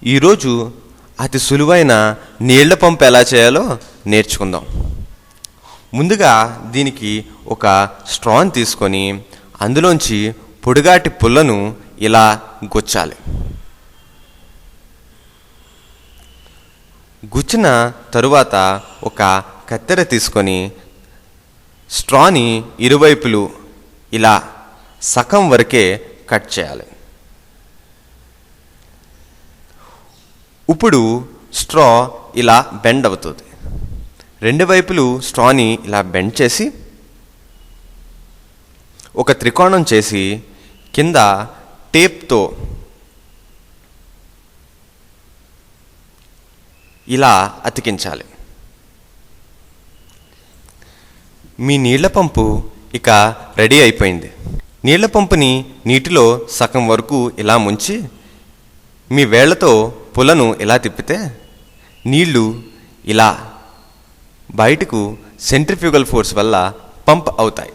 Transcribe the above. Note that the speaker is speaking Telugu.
ఈరోజు అతి సులువైన నీళ్ల పంపు ఎలా చేయాలో నేర్చుకుందాం. ముందుగా దీనికి ఒక స్ట్రాని తీసుకొని అందులోంచి పొడిగాటి పుల్లను ఇలా గుచ్చాలి. గుచ్చిన తరువాత ఒక కత్తెర తీసుకొని స్ట్రాని ఇరువైపులు ఇలా సగం వరకే కట్ చేయాలి. ఇప్పుడు స్ట్రా ఇలా బెండ్ అవుతుంది. రెండు వైపులు స్ట్రాని ఇలా బెండ్ చేసి ఒక త్రికోణం చేసి కింద టేప్తో ఇలా అతికించాలి. మీ నీళ్ల పంపు ఇక రెడీ అయిపోయింది. నీళ్ల పంపుని నీటిలో సగం వరకు ఇలా ముంచి మీ వేళ్లతో పులను ఇలా తిప్పితే నీళ్లు ఇలా బయటకు సెంట్రిఫ్యూగల్ ఫోర్స్ వల్ల పంప్ అవుతాయి.